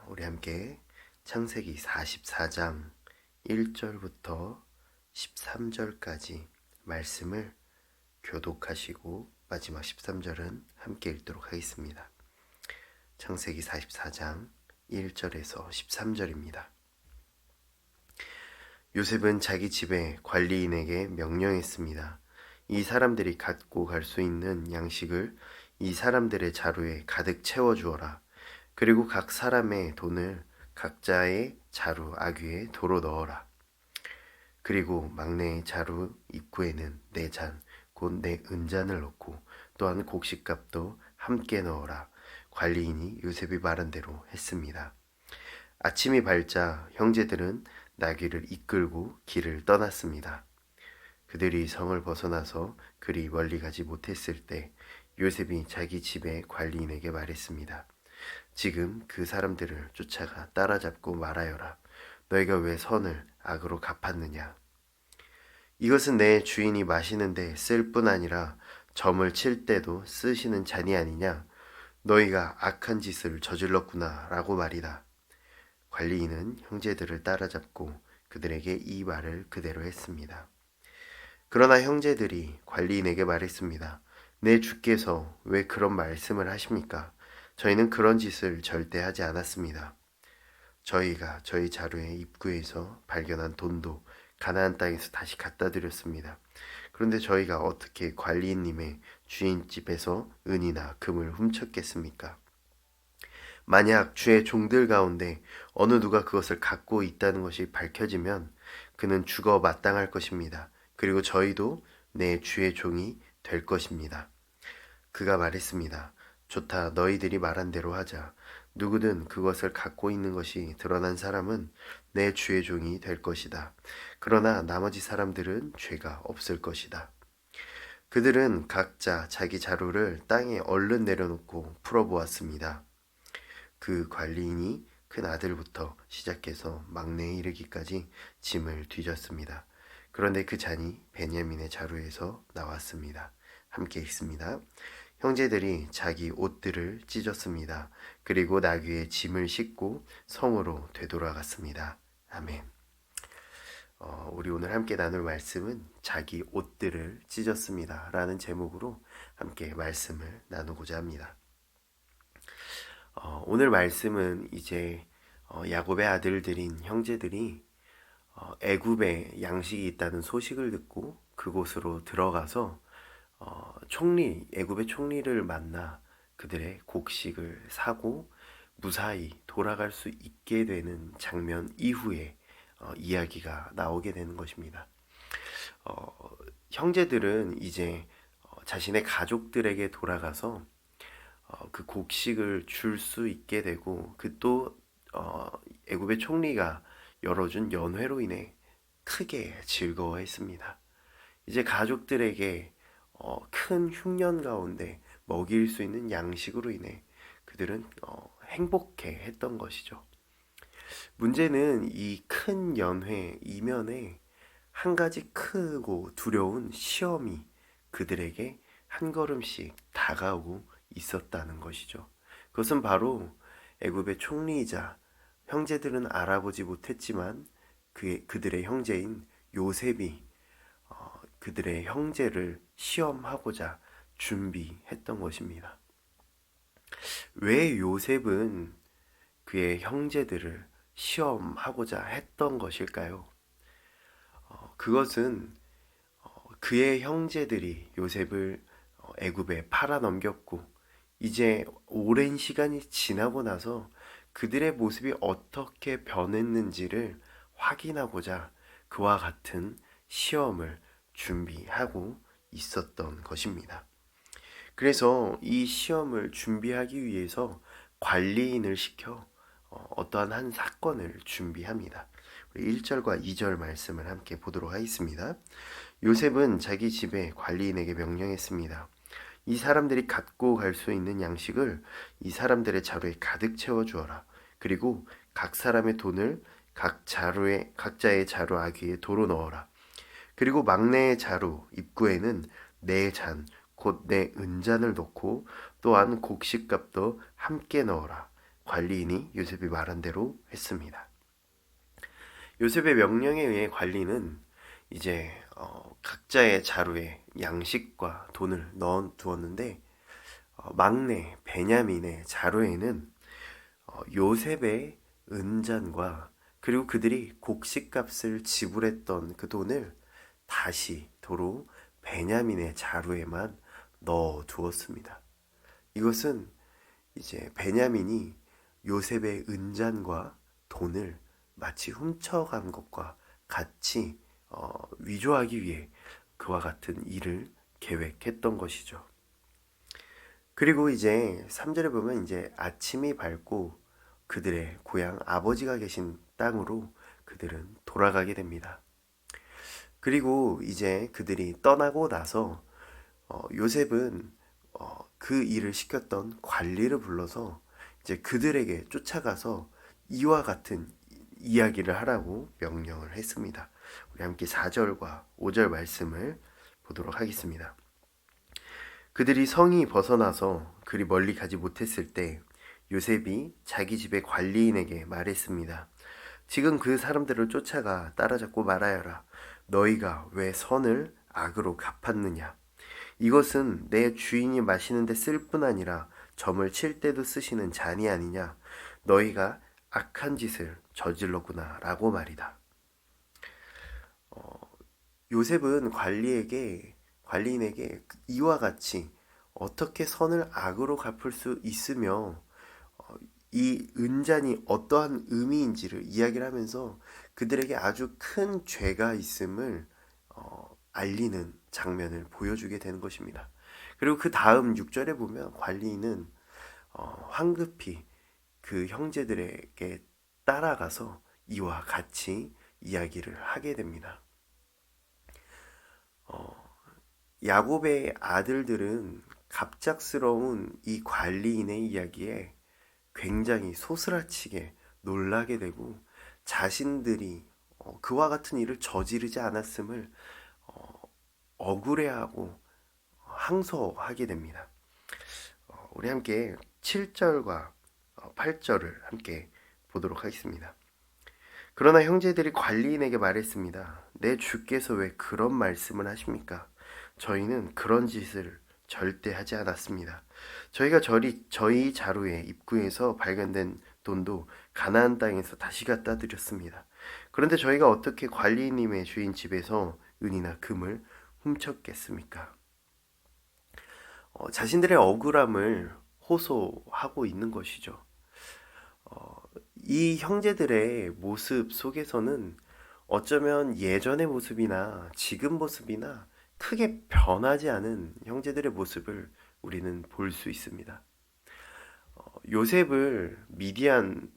우리 함께 창세기 44장 1절부터 13절까지 말씀을 교독하시고 마지막 13절은 함께 읽도록 하겠습니다. 창세기 44장 1절에서 13절입니다. 요셉은 자기 집의 관리인에게 명령했습니다. 이 사람들이 갖고 갈 수 있는 양식을 이 사람들의 자루에 가득 채워주어라. 그리고 각 사람의 돈을 각자의 자루 아귀에 도로 넣어라. 그리고 막내의 자루 입구에는 네 잔, 곧 네 은잔을 넣고 또한 곡식값도 함께 넣어라. 관리인이 요셉이 말한 대로 했습니다. 아침이 밝자 형제들은 나귀를 이끌고 길을 떠났습니다. 그들이 성을 벗어나서 그리 멀리 가지 못했을 때 요셉이 자기 집의 관리인에게 말했습니다. 지금 그 사람들을 쫓아가 따라잡고 말하여라. 너희가 왜 선을 악으로 갚았느냐? 이것은 내 주인이 마시는데 쓸 뿐 아니라 점을 칠 때도 쓰시는 잔이 아니냐? 너희가 악한 짓을 저질렀구나 라고 말이다. 관리인은 형제들을 따라잡고 그들에게 이 말을 그대로 했습니다. 그러나 형제들이 관리인에게 말했습니다. 내 주께서 왜 그런 말씀을 하십니까? 저희는 그런 짓을 절대 하지 않았습니다. 저희가 저희 자루의 입구에서 발견한 돈도 가나안 땅에서 다시 갖다 드렸습니다. 그런데 저희가 어떻게 관리인님의 주인집에서 은이나 금을 훔쳤겠습니까? 만약 주의 종들 가운데 어느 누가 그것을 갖고 있다는 것이 밝혀지면 그는 죽어 마땅할 것입니다. 그리고 저희도 내 주의 종이 될 것입니다. 그가 말했습니다. 좋다, 너희들이 말한 대로 하자. 누구든 그것을 갖고 있는 것이 드러난 사람은 내 주의 종이 될 것이다. 그러나 나머지 사람들은 죄가 없을 것이다. 그들은 각자 자기 자루를 땅에 얼른 내려놓고 풀어보았습니다. 그 관리인이 큰 아들부터 시작해서 막내에 이르기까지 짐을 뒤졌습니다. 그런데 그 잔이 베냐민의 자루에서 나왔습니다. 함께 읽습니다. 형제들이 자기 옷들을 찢었습니다. 그리고 나귀의 짐을 싣고 성으로 되돌아갔습니다. 아멘. 우리 오늘 함께 나눌 말씀은 자기 옷들을 찢었습니다 라는 제목으로 함께 말씀을 나누고자 합니다. 오늘 말씀은 이제 야곱의 아들들인 형제들이 애굽에 양식이 있다는 소식을 듣고 그곳으로 들어가서 애굽의 총리를 만나 그들의 곡식을 사고 무사히 돌아갈 수 있게 되는 장면 이후에 이야기가 나오게 되는 것입니다. 형제들은 이제 자신의 가족들에게 돌아가서 그 곡식을 줄 수 있게 되고 또 애굽의 총리가 열어준 연회로 인해 크게 즐거워했습니다. 이제 가족들에게 큰 흉년 가운데 먹일 수 있는 양식으로 인해 그들은 행복해 했던 것이죠. 문제는 이 큰 연회 이면에 한 가지 크고 두려운 시험이 그들에게 한 걸음씩 다가오고 있었다는 것이죠. 그것은 바로 애굽의 총리이자 형제들은 알아보지 못했지만 그들의 형제인 요셉이 그들의 형제를 시험하고자 준비했던 것입니다. 왜 요셉은 그의 형제들을 시험하고자 했던 것일까요? 그것은 그의 형제들이 요셉을 애굽에 팔아넘겼고 이제 오랜 시간이 지나고 나서 그들의 모습이 어떻게 변했는지를 확인하고자 그와 같은 시험을 준비하고 있었던 것입니다. 그래서 이 시험을 준비하기 위해서 관리인을 시켜 어떠한 한 사건을 준비합니다. 1절과 2절 말씀을 함께 보도록 하겠습니다. 요셉은 자기 집에 관리인에게 명령했습니다. 이 사람들이 갖고 갈 수 있는 양식을 이 사람들의 자루에 가득 채워주어라. 그리고 각 사람의 돈을 각자의 자루 아귀에 도로 넣어라. 그리고 막내의 자루 입구에는 네 잔, 곧 네 은잔을 넣고 또한 곡식값도 함께 넣어라. 관리인이 요셉이 말한 대로 했습니다. 요셉의 명령에 의해 관리는 이제 각자의 자루에 양식과 돈을 넣어 두었는데 막내 베냐민의 자루에는 요셉의 은잔과 그리고 그들이 곡식값을 지불했던 그 돈을 다시 도로 베냐민의 자루에만 넣어 두었습니다. 이것은 이제 베냐민이 요셉의 은잔과 돈을 마치 훔쳐간 것과 같이 위조하기 위해 그와 같은 일을 계획했던 것이죠. 그리고 이제 3절에 보면 이제 아침이 밝고 그들의 고향 아버지가 계신 땅으로 그들은 돌아가게 됩니다. 그리고 이제 그들이 떠나고 나서 요셉은 그 일을 시켰던 관리를 불러서 이제 그들에게 쫓아가서 이와 같은 이야기를 하라고 명령을 했습니다. 우리 함께 4절과 5절 말씀을 보도록 하겠습니다. 그들이 성이 벗어나서 그리 멀리 가지 못했을 때 요셉이 자기 집의 관리인에게 말했습니다. 지금 그 사람들을 쫓아가 따라잡고 말하여라. 너희가 왜 선을 악으로 갚았느냐? 이것은 내 주인이 마시는데 쓸 뿐 아니라 점을 칠 때도 쓰시는 잔이 아니냐? 너희가 악한 짓을 저질렀구나 라고 말이다. 요셉은 관리인에게 이와 같이 어떻게 선을 악으로 갚을 수 있으며 이 은잔이 어떠한 의미인지를 이야기를 하면서 그들에게 아주 큰 죄가 있음을 알리는 장면을 보여주게 되는 것입니다. 그리고 그 다음 6절에 보면 관리인은 황급히 그 형제들에게 따라가서 이와 같이 이야기를 하게 됩니다. 야곱의 아들들은 갑작스러운 이 관리인의 이야기에 굉장히 소스라치게 놀라게 되고 자신들이 그와 같은 일을 저지르지 않았음을 억울해하고 항소하게 됩니다. 우리 함께 7절과 8절을 함께 보도록 하겠습니다. 그러나 형제들이 관리인에게 말했습니다. 내 주께서 왜 그런 말씀을 하십니까? 저희는 그런 짓을 절대 하지 않았습니다. 저희가 저희 자루의 입구에서 발견된 돈도 가나안 땅에서 다시 갖다 드렸습니다. 그런데 저희가 어떻게 관리님의 주인 집에서 은이나 금을 훔쳤겠습니까? 자신들의 억울함을 호소하고 있는 것이죠. 이 형제들의 모습 속에서는 어쩌면 예전의 모습이나 지금 모습이나 크게 변하지 않은 형제들의 모습을 우리는 볼 수 있습니다. 요셉을 미디안의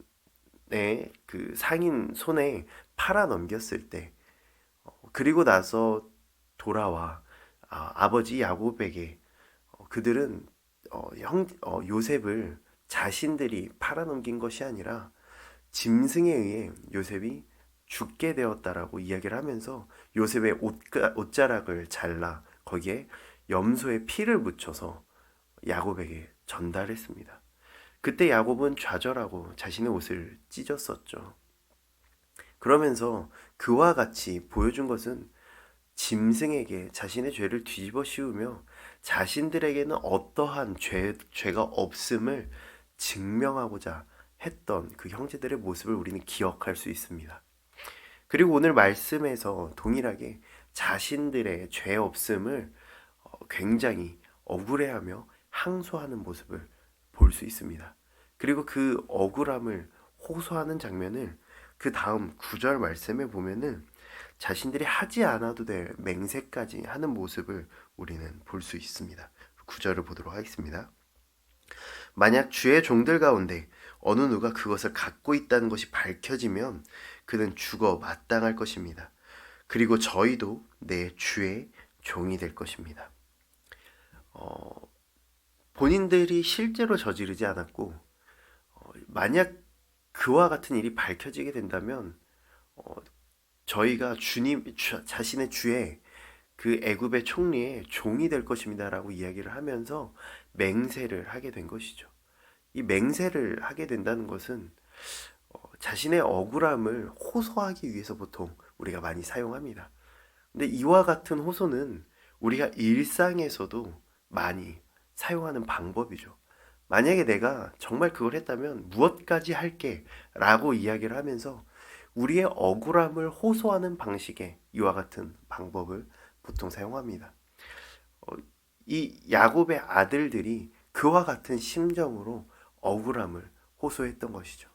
그 상인 손에 팔아 넘겼을 때 그리고 나서 돌아와 아버지 야곱에게 그들은 요셉을 자신들이 팔아넘긴 것이 아니라 짐승에 의해 요셉이 죽게 되었다라고 이야기를 하면서 요셉의 옷자락을 잘라 거기에 염소의 피를 묻혀서 야곱에게 전달했습니다. 그때 야곱은 좌절하고 자신의 옷을 찢었었죠. 그러면서 그와 같이 보여준 것은 짐승에게 자신의 죄를 뒤집어 씌우며 자신들에게는 어떠한 죄가 없음을 증명하고자 했던 그 형제들의 모습을 우리는 기억할 수 있습니다. 그리고 오늘 말씀에서 동일하게 자신들의 죄 없음을 굉장히 억울해하며 항소하는 모습을 볼 수 있습니다. 그리고 그 억울함을 호소하는 장면을 그 다음 9절 말씀에 보면은 자신들이 하지 않아도 될 맹세까지 하는 모습을 우리는 볼 수 있습니다. 9절을 보도록 하겠습니다. 만약 주의 종들 가운데 어느 누가 그것을 갖고 있다는 것이 밝혀지면 그는 죽어 마땅할 것입니다. 그리고 저희도 내 주의 종이 될 것입니다. 본인들이 실제로 저지르지 않았고 만약 그와 같은 일이 밝혀지게 된다면 저희가 자신의 주의 그 애굽의 총리의 종이 될 것입니다라고 이야기를 하면서 맹세를 하게 된 것이죠. 이 맹세를 하게 된다는 것은 자신의 억울함을 호소하기 위해서 보통 우리가 많이 사용합니다. 근데 이와 같은 호소는 우리가 일상에서도 많이 사용하는 방법이죠. 만약에 내가 정말 그걸 했다면 무엇까지 할게 라고 이야기를 하면서 우리의 억울함을 호소하는 방식의 이와 같은 방법을 보통 사용합니다. 이 야곱의 아들들이 그와 같은 심정으로 억울함을 호소했던 것이죠.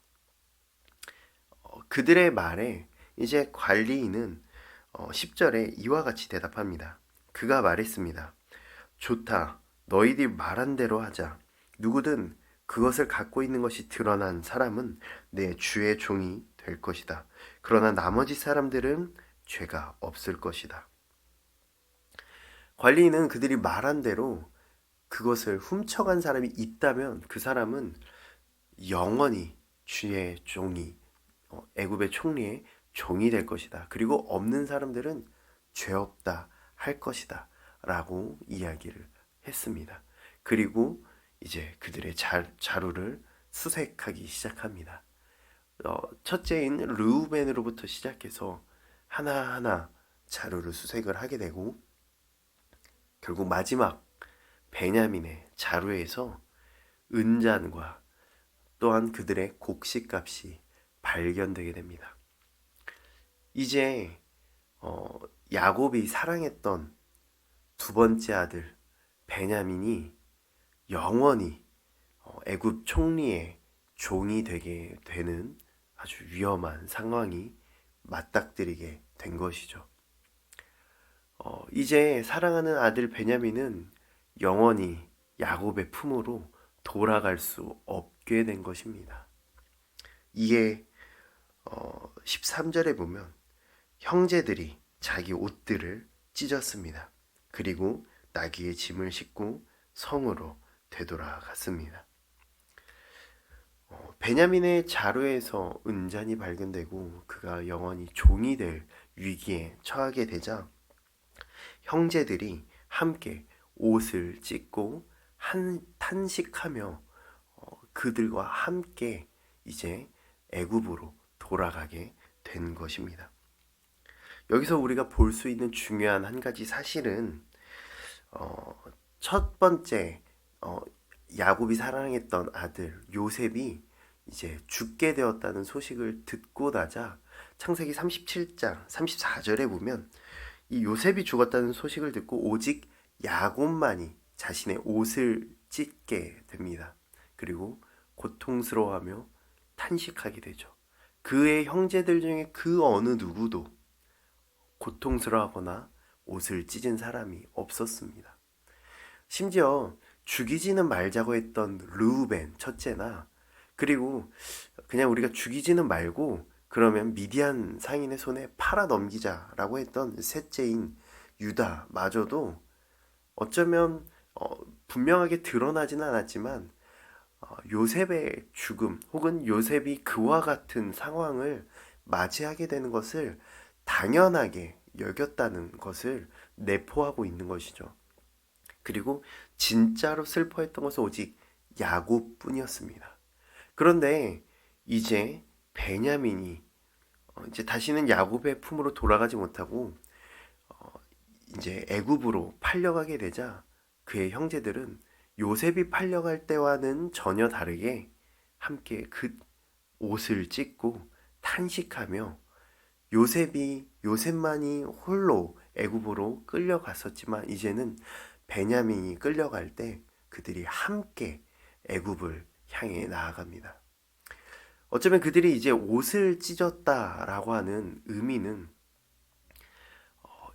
그들의 말에 이제 관리인은 10절에 이와 같이 대답합니다. 그가 말했습니다. 좋다. 너희들이 말한 대로 하자. 누구든 그것을 갖고 있는 것이 드러난 사람은 내 주의 종이 될 것이다. 그러나 나머지 사람들은 죄가 없을 것이다. 관리인은 그들이 말한 대로 그것을 훔쳐간 사람이 있다면 그 사람은 영원히 주의 종이, 애굽의 총리의 종이 될 것이다. 그리고 없는 사람들은 죄 없다 할 것이다 라고 이야기를 했습니다. 그리고 이제 그들의 자루를 수색하기 시작합니다. 첫째인 르우벤으로부터 시작해서 하나하나 자루를 수색을 하게 되고 결국 마지막 베냐민의 자루에서 은잔과 또한 그들의 곡식값이 발견되게 됩니다. 이제 야곱이 사랑했던 두 번째 아들 베냐민이 영원히 애굽 총리의 종이 되게 되는 아주 위험한 상황이 맞닥뜨리게 된 것이죠. 이제 사랑하는 아들 베냐민은 영원히 야곱의 품으로 돌아갈 수 없게 된 것입니다. 이에 13절에 보면 형제들이 자기 옷들을 찢었습니다. 그리고 나귀의 짐을 싣고 성으로 되돌아갔습니다. 베냐민의 자루에서 은잔이 발견되고 그가 영원히 종이 될 위기에 처하게 되자 형제들이 함께 옷을 찢고 탄식하며 그들과 함께 이제 애굽으로 돌아가게 된 것입니다. 여기서 우리가 볼 수 있는 중요한 한 가지 사실은 첫 번째 야곱이 사랑했던 아들 요셉이 이제 죽게 되었다는 소식을 듣고 나자 창세기 37장 34절에 보면 이 요셉이 죽었다는 소식을 듣고 오직 야곱만이 자신의 옷을 찢게 됩니다. 그리고 고통스러워하며 탄식하게 되죠. 그의 형제들 중에 그 어느 누구도 고통스러워하거나 옷을 찢은 사람이 없었습니다. 심지어 죽이지는 말자고 했던 르우벤 첫째나 그리고 그냥 우리가 죽이지는 말고 그러면 미디안 상인의 손에 팔아 넘기자라고 했던 셋째인 유다마저도 어쩌면 분명하게 드러나지는 않았지만 요셉의 죽음 혹은 요셉이 그와 같은 상황을 맞이하게 되는 것을 당연하게 여겼다는 것을 내포하고 있는 것이죠. 그리고 진짜로 슬퍼했던 것은 오직 야곱뿐이었습니다. 그런데 이제 베냐민이 이제 다시는 야곱의 품으로 돌아가지 못하고 이제 애굽으로 팔려가게 되자 그의 형제들은 요셉이 팔려갈 때와는 전혀 다르게 함께 그 옷을 찢고 탄식하며 요셉만이 홀로 애굽으로 끌려갔었지만 이제는 베냐민이 끌려갈 때 그들이 함께 애굽을 향해 나아갑니다. 어쩌면 그들이 이제 옷을 찢었다라고 하는 의미는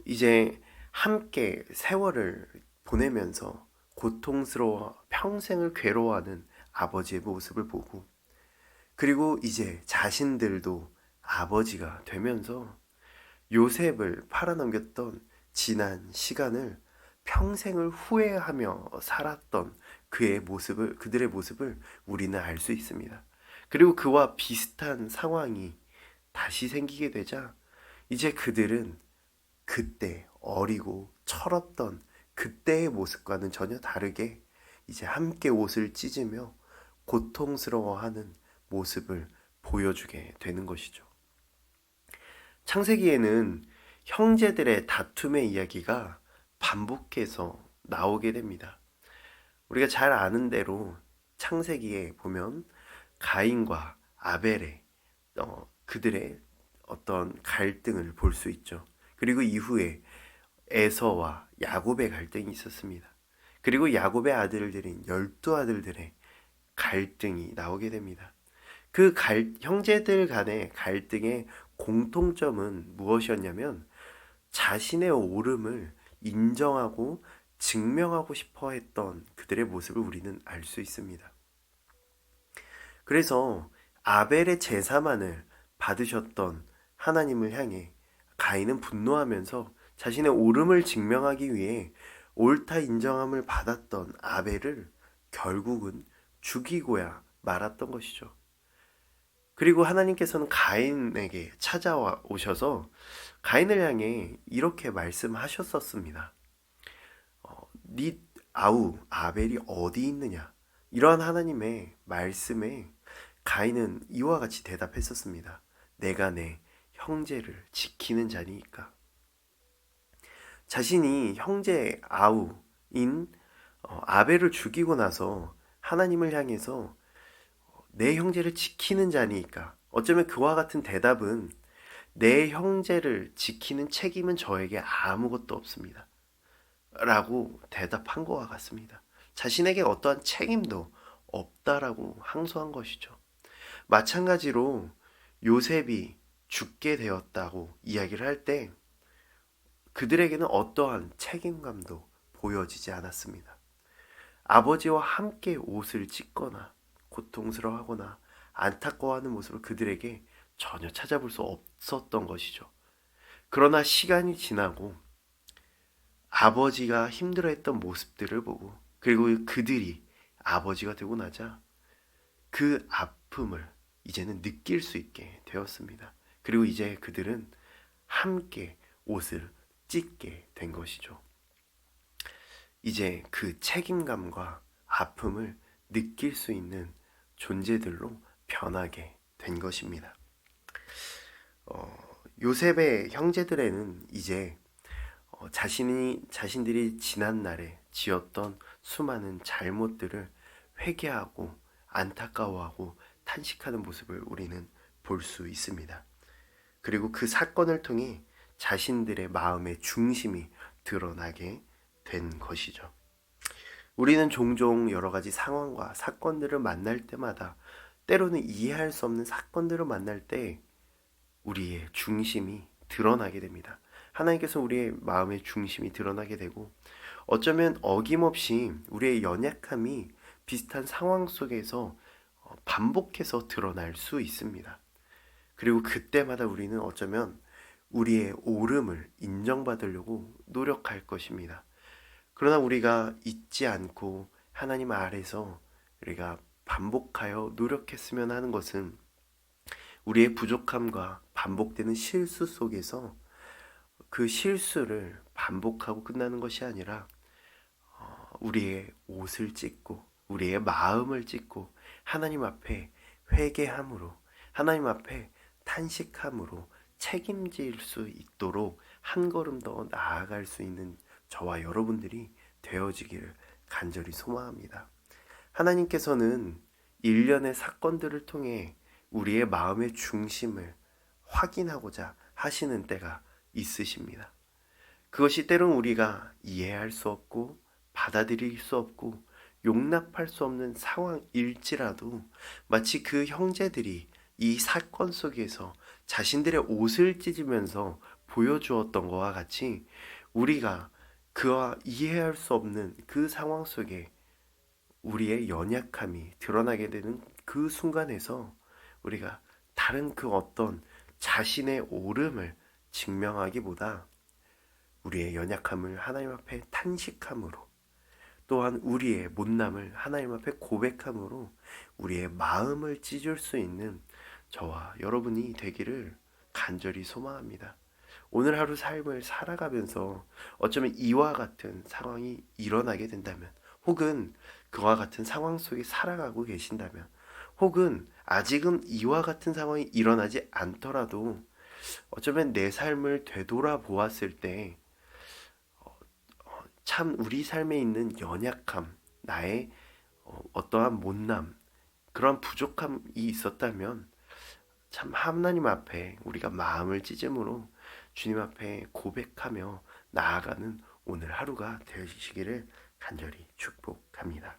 이제 함께 세월을 보내면서 고통스러워 평생을 괴로워하는 아버지의 모습을 보고 그리고 이제 자신들도 아버지가 되면서 요셉을 팔아넘겼던 지난 시간을 평생을 후회하며 살았던 그들의 모습을 우리는 알 수 있습니다. 그리고 그와 비슷한 상황이 다시 생기게 되자 이제 그들은 그때 어리고 철없던 그때의 모습과는 전혀 다르게 이제 함께 옷을 찢으며 고통스러워하는 모습을 보여주게 되는 것이죠. 창세기에는 형제들의 다툼의 이야기가 반복해서 나오게 됩니다. 우리가 잘 아는 대로 창세기에 보면 가인과 아벨의 그들의 어떤 갈등을 볼 수 있죠. 그리고 이후에 에서와 야곱의 갈등이 있었습니다. 그리고 야곱의 아들들인 12아들들의 갈등이 나오게 됩니다. 그 형제들 간의 갈등의 공통점은 무엇이었냐면 자신의 옳음을 인정하고 증명하고 싶어 했던 그들의 모습을 우리는 알 수 있습니다. 그래서 아벨의 제사만을 받으셨던 하나님을 향해 가인은 분노하면서 자신의 옳음을 증명하기 위해 옳다 인정함을 받았던 아벨을 결국은 죽이고야 말았던 것이죠. 그리고 하나님께서는 가인에게 찾아와 오셔서 가인을 향해 이렇게 말씀하셨었습니다. 네 아우 아벨이 어디 있느냐? 이러한 하나님의 말씀에 가인은 이와 같이 대답했었습니다. 내가 내 형제를 지키는 자니까. 자신이 형제 아우인 아벨을 죽이고 나서 하나님을 향해서 내 형제를 지키는 자니까. 어쩌면 그와 같은 대답은 내 형제를 지키는 책임은 저에게 아무것도 없습니다. 라고 대답한 것과 같습니다. 자신에게 어떠한 책임도 없다라고 항소한 것이죠. 마찬가지로 요셉이 죽게 되었다고 이야기를 할 때 그들에게는 어떠한 책임감도 보여지지 않았습니다. 아버지와 함께 옷을 찢거나 고통스러워하거나 안타까워하는 모습을 그들에게 전혀 찾아볼 수 없었던 것이죠. 그러나 시간이 지나고 아버지가 힘들어했던 모습들을 보고 그리고 그들이 아버지가 되고 나자 그 아픔을 이제는 느낄 수 있게 되었습니다. 그리고 이제 그들은 함께 옷을 찢게 된 것이죠. 이제 그 책임감과 아픔을 느낄 수 있는 존재들로 변하게 된 것입니다. 요셉의 형제들에는 이제 자신들이 지난날에 지었던 수많은 잘못들을 회개하고 안타까워하고 탄식하는 모습을 우리는 볼 수 있습니다. 그리고 그 사건을 통해 자신들의 마음의 중심이 드러나게 된 것이죠. 우리는 종종 여러 가지 상황과 사건들을 만날 때마다 때로는 이해할 수 없는 사건들을 만날 때 우리의 중심이 드러나게 됩니다. 하나님께서 우리의 마음의 중심이 드러나게 되고 어쩌면 어김없이 우리의 연약함이 비슷한 상황 속에서 반복해서 드러날 수 있습니다. 그리고 그때마다 우리는 어쩌면 우리의 옳음을 인정받으려고 노력할 것입니다. 그러나 우리가 잊지 않고 하나님 아래서 우리가 반복하여 노력했으면 하는 것은 우리의 부족함과 반복되는 실수 속에서 그 실수를 반복하고 끝나는 것이 아니라 우리의 옷을 찢고 우리의 마음을 찢고 하나님 앞에 회개함으로 하나님 앞에 탄식함으로 책임질 수 있도록 한 걸음 더 나아갈 수 있는 저와 여러분들이 되어지기를 간절히 소망합니다. 하나님께서는 일련의 사건들을 통해 우리의 마음의 중심을 확인하고자 하시는 때가 있으십니다. 그것이 때론 우리가 이해할 수 없고 받아들일 수 없고 용납할 수 없는 상황일지라도 마치 그 형제들이 이 사건 속에서 자신들의 옷을 찢으면서 보여주었던 것과 같이 우리가 그와 이해할 수 없는 그 상황 속에 우리의 연약함이 드러나게 되는 그 순간에서 우리가 다른 그 어떤 자신의 옳음을 증명하기보다 우리의 연약함을 하나님 앞에 탄식함으로 또한 우리의 못남을 하나님 앞에 고백함으로 우리의 마음을 찢을 수 있는 저와 여러분이 되기를 간절히 소망합니다. 오늘 하루 삶을 살아가면서 어쩌면 이와 같은 상황이 일어나게 된다면 혹은 그와 같은 상황 속에 살아가고 계신다면, 혹은 아직은 이와 같은 상황이 일어나지 않더라도 어쩌면 내 삶을 되돌아보았을 때 참 우리 삶에 있는 연약함, 나의 어떠한 못남, 그런 부족함이 있었다면 참 하나님 앞에 우리가 마음을 찢음으로 주님 앞에 고백하며 나아가는 오늘 하루가 되시기를 간절히 축복합니다.